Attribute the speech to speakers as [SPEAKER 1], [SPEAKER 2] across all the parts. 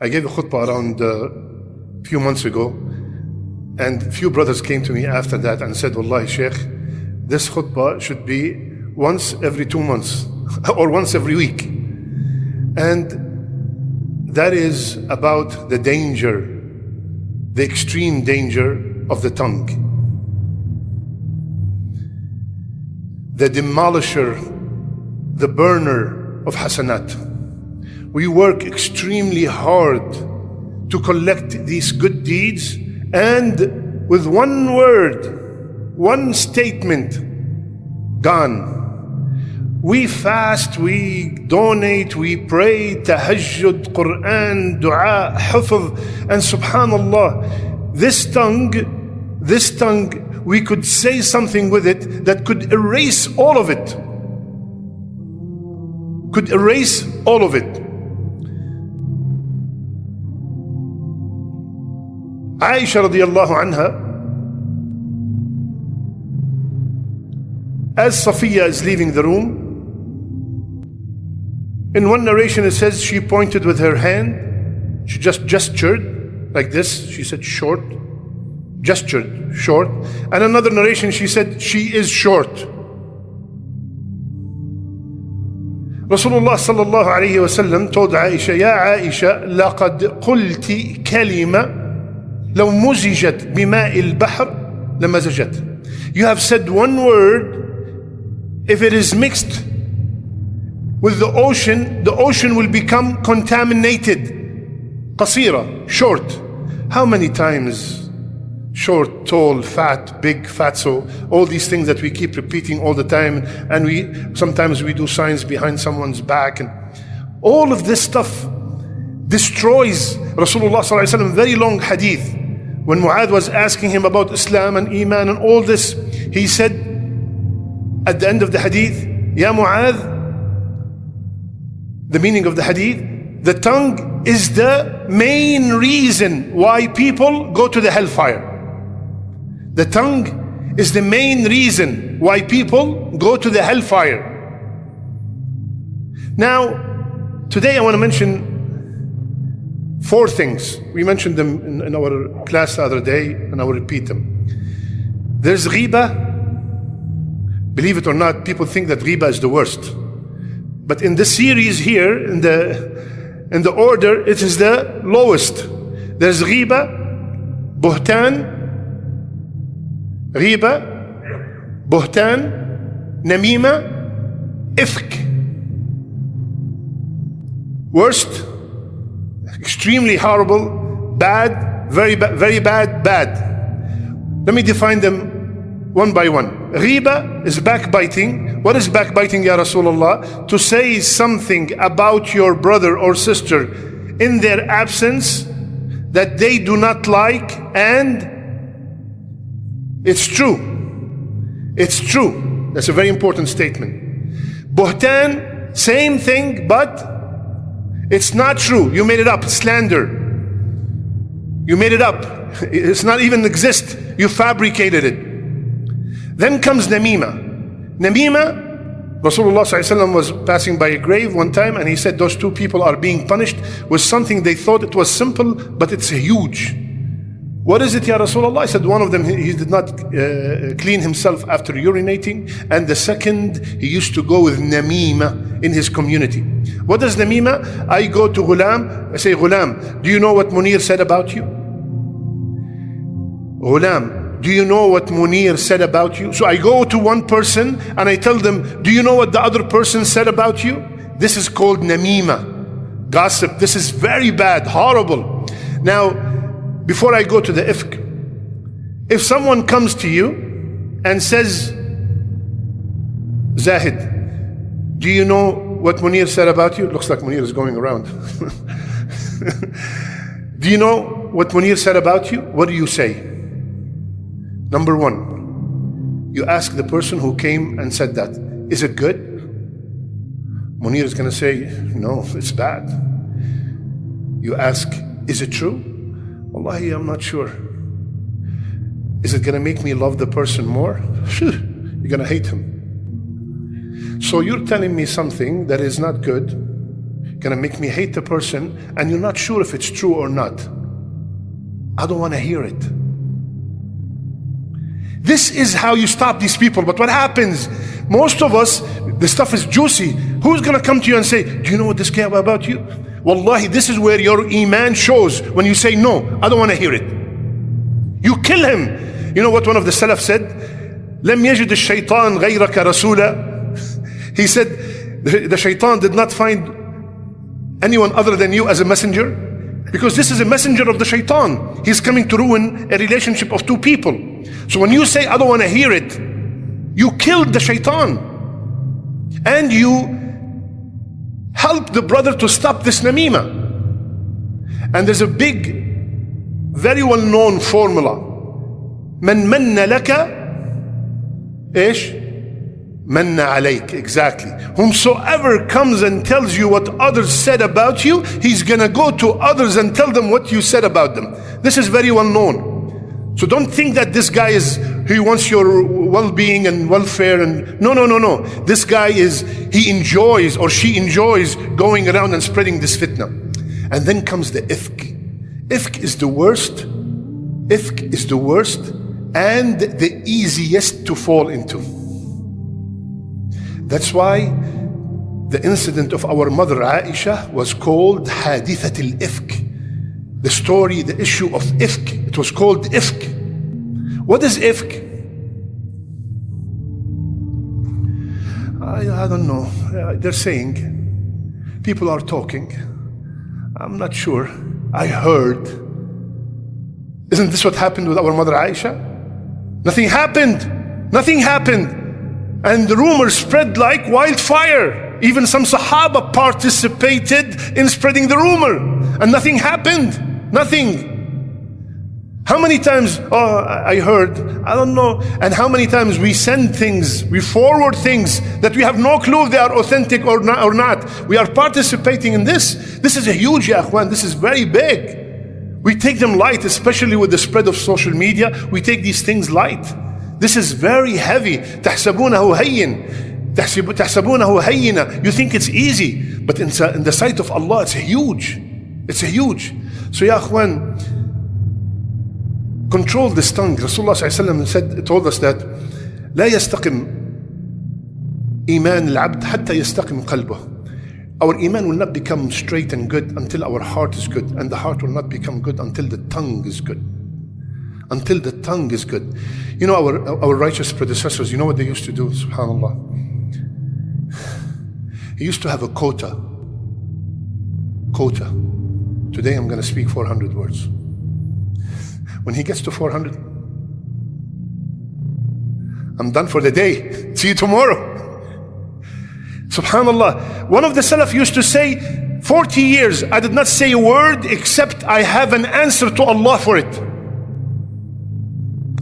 [SPEAKER 1] I gave a khutbah around a few months ago, and a few brothers came to me after that and said, Wallahi Sheikh, this khutbah should be once every 2 months or once every week. And that is about the danger, the extreme danger of the tongue. The demolisher, the burner of hasanat. We work extremely hard to collect these good deeds, and with one word, one statement, gone. We fast, we donate, we pray, tahajjud, Quran, dua, hafz, and subhanallah, this tongue, we could say something with it that could erase all of it. Could erase all of it. Aisha radiallahu anha, as Safiya is leaving the room, in one narration it says she pointed with her hand, she just gestured like this, she said short, gestured short, and another narration she said she is short. Rasulullah sallallahu alayhi wa sallam told Aisha, Ya Aisha, laqad qulti kalima law muzijat bima'il bahr lamazajat. You have said one word, if it is mixed with the ocean will become contaminated. Qasira, short. How many times? Short, tall, fat, big, fatso, all these things that we keep repeating all the time, and sometimes we do signs behind someone's back, and all of this stuff destroys. Rasulullah sallallahu alaihi wasallam, very long hadith, when Mu'adh was asking him about Islam and Iman and all this, he said at the end of the hadith, Ya Mu'adh, the meaning of the hadith, the tongue is the main reason why people go to the hellfire. The tongue is the main reason why people go to the hellfire. Now, today I want to mention 4 things. We mentioned them in our class the other day, and I will repeat them. There's ghiba. Believe it or not, people think that ghiba is the worst. But in the series here, in the order, it is the lowest. There's ghiba, buhtan, namima, ifk. Worst, extremely horrible, bad, very bad, bad. Let me define them one by one. Ghiba is backbiting. What is backbiting, Ya Rasulullah? To say something about your brother or sister in their absence that they do not like, and it's true. It's true. That's a very important statement. Buhtan, same thing, but it's not true. You made it up. Slander. You made it up. It's not even exist. You fabricated it. Then comes namima. Namima, Rasulullah ﷺ was passing by a grave one time, and he said those 2 people are being punished with something they thought it was simple, but it's huge. What is it, Ya Rasulullah? I said one of them, he did not clean himself after urinating, and the second, he used to go with namima in his community. What is namima? I go to Ghulam, I say, Ghulam, do you know what Munir said about you? Ghulam, do you know what Munir said about you? So I go to one person and I tell them, do you know what the other person said about you? This is called namima, gossip. This is very bad, horrible. Now, before I go to the ifk, if someone comes to you and says, Zahid, do you know what Munir said about you? It looks like Munir is going around. Do you know what Munir said about you? What do you say? Number 1, you ask the person who came and said that, is it good? Munir is going to say, no, it's bad. You ask, is it true? Wallahi, I'm not sure. Is it going to make me love the person more? You're going to hate him. So you're telling me something that is not good. gonna make me hate the person, and you're not sure if it's true or not. I don't want to hear it. This is how you stop these people. But what happens? Most of us, the stuff is juicy. Who's gonna come to you and say, do you know what this guy about you? Wallahi, this is where your iman shows, when you say, no, I don't want to hear it. You kill him. You know what one of the Salaf said? لم يجد الشيطان غيرك رسولا. He said, the shaitan did not find anyone other than you as a messenger, because this is a messenger of the shaitan. He's coming to ruin a relationship of two people. So when you say, I don't want to hear it, you killed the shaitan, and you help the brother to stop this namima. And there's a big, very well-known formula. من من لك إيش؟ من عليك. Exactly. Whomsoever comes and tells you what others said about you, he's gonna go to others and tell them what you said about them. This is very well known. So don't think that this guy he wants your well-being and welfare, and no. This guy he enjoys, or she enjoys, going around and spreading this fitna. And then comes the ifk. Ifk is the worst. Ifk is the worst and the easiest to fall into. That's why the incident of our mother Aisha was called Hadithat al-Ifk. The story, the issue of ifk. It was called ifk. What is ifk? I don't know. They're saying, people are talking. I'm not sure. I heard. Isn't this what happened with our mother Aisha? Nothing happened. Nothing happened. And the rumors spread like wildfire. Even some Sahaba participated in spreading the rumor, and nothing happened. Nothing. How many times, I heard, I don't know, and how many times we send things, we forward things that we have no clue if they are authentic or not. We are participating in this. This is a huge, ya akhwan, this is very big. We take them light, especially with the spread of social media. We take these things light. This is very heavy. تحسبونه هينا. You think it's easy, but in the sight of Allah, it's huge. It's huge. So ya akhwan, control this tongue. Rasulullah told us that لا يستقم إيمان العبد حتى يستقم قلبه. Our iman will not become straight and good until our heart is good, and the heart will not become good until the tongue is good. Until the tongue is good. You know, our righteous predecessors, you know what they used to do? Subhanallah. He used to have a quota. Today I'm going to speak 400 words. When he gets to 400, I'm done for the day. See you tomorrow. Subhanallah. One of the Salaf used to say, 40 years I did not say a word except I have an answer to Allah for it.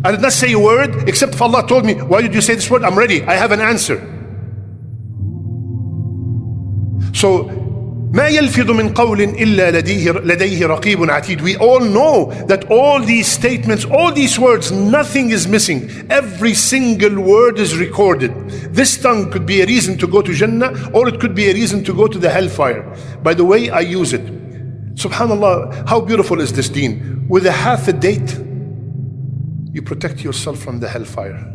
[SPEAKER 1] I did not say a word except if Allah told me, why did you say this word? I'm ready. I have an answer. So, ما يلفظ من قول إلا لديه رقيب عتيد. We all know that all these statements, all these words, nothing is missing. Every single word is recorded. This tongue could be a reason to go to Jannah, or it could be a reason to go to the Hellfire. By the way I use it. Subhanallah, how beautiful is this deen. With a half a date, you protect yourself from the Hellfire.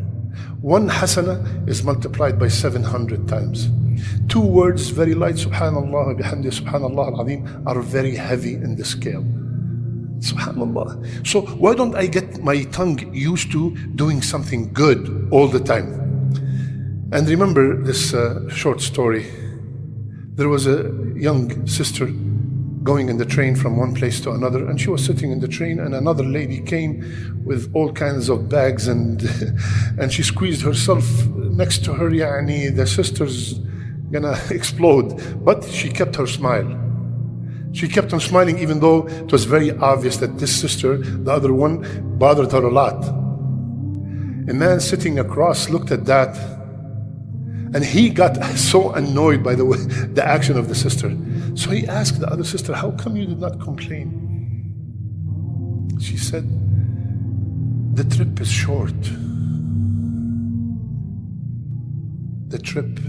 [SPEAKER 1] One hasana is multiplied by 700 times. Two words, very light, subhanallah, bihamdi, subhanallah al-azim, are very heavy in the scale. Subhanallah. So why don't I get my tongue used to doing something good all the time? And remember this short story. There was a young sister going in the train from one place to another, and she was sitting in the train, and another lady came with all kinds of bags, and she squeezed herself next to her. Yani the sister's gonna explode, but she kept her smile. She kept on smiling, even though it was very obvious that this sister, the other one, bothered her a lot. A man sitting across looked at that, and he got so annoyed by the action of the sister. So he asked the other sister, how come you did not complain? She said, the trip is short. The trip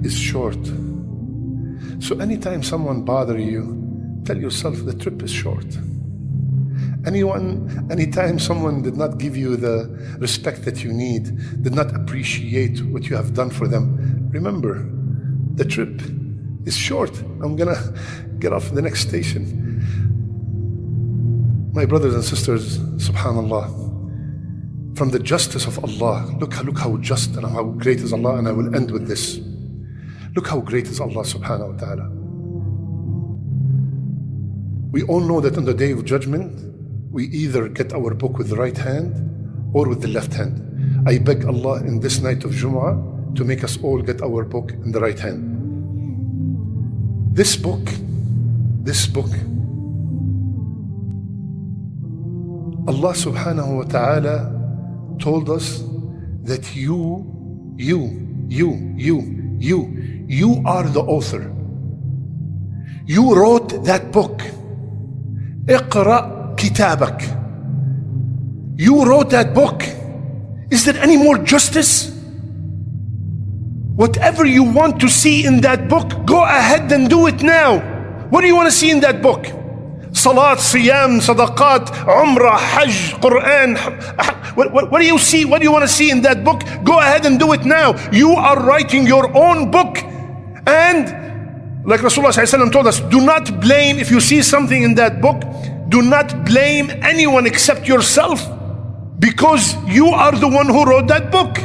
[SPEAKER 1] is short. So anytime someone bother you, tell yourself the trip is short. Anytime someone did not give you the respect that you need, did not appreciate what you have done for them, remember, the trip is short. I'm gonna get off the next station. My brothers and sisters, subhanallah, from the justice of Allah, look how just and how great is Allah, and I will end with this. Look how great is Allah subhanahu wa ta'ala. We all know that on the day of judgment, we either get our book with the right hand or with the left hand. I beg Allah in this night of Jumu'ah to make us all get our book in the right hand. This book, Allah subhanahu wa ta'ala told us that you are the author. You wrote that book. اقرأ كتابك. You wrote that book. Is there any more justice? Whatever you want to see in that book, go ahead and do it now. What do you want to see in that book? Salat, Siyam, Sadaqat, Umrah, Hajj, Quran. What do you see? What do you want to see in that book? Go ahead and do it now. You are writing your own book. And like Rasulullah ﷺ told us, do not blame, if you see something in that book, do not blame anyone except yourself, because you are the one who wrote that book.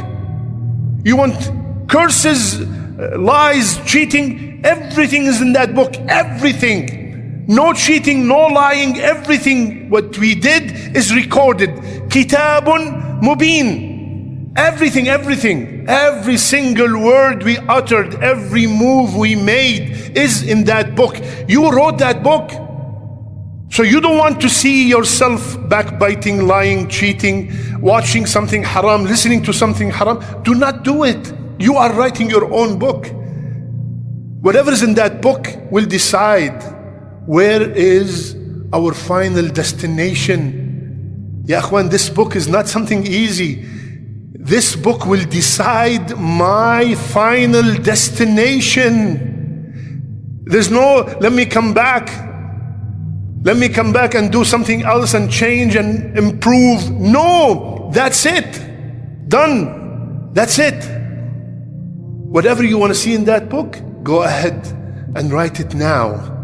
[SPEAKER 1] You want curses, lies, cheating, everything is in that book. Everything. No cheating, no lying, everything what we did is recorded. Kitabun mubin. Everything, every single word we uttered, every move we made is in that book. You wrote that book. So you don't want to see yourself backbiting, lying, cheating, watching something haram, listening to something haram. Do not do it. You are writing your own book. Whatever is in that book will decide where is our final destination. Ya akhwan, this book is not something easy. This book will decide my final destination. There's no, let me come back and do something else and change and improve. No, that's it. Done. That's it. Whatever you want to see in that book, go ahead and write it now.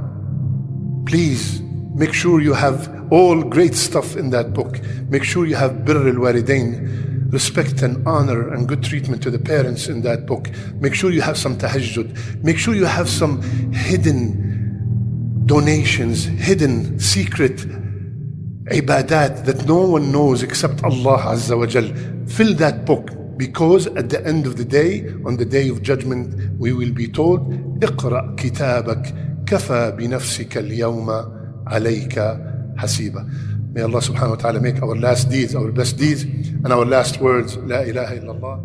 [SPEAKER 1] Please make sure you have all great stuff in that book. Make sure you have birr al-walidain, respect and honor and good treatment to the parents in that book. Make sure you have some tahajjud. Make sure you have some hidden donations, hidden secret ibadat that no one knows except Allah Azza wa Jal. Fill that book, because at the end of the day, on the day of judgment, we will be told, اقرأ كتابك كفى بنفسك اليوم عليك حسيبا. May Allah subhanahu wa ta'ala make our last deeds our best deeds, and our last words, La ilaha illallah.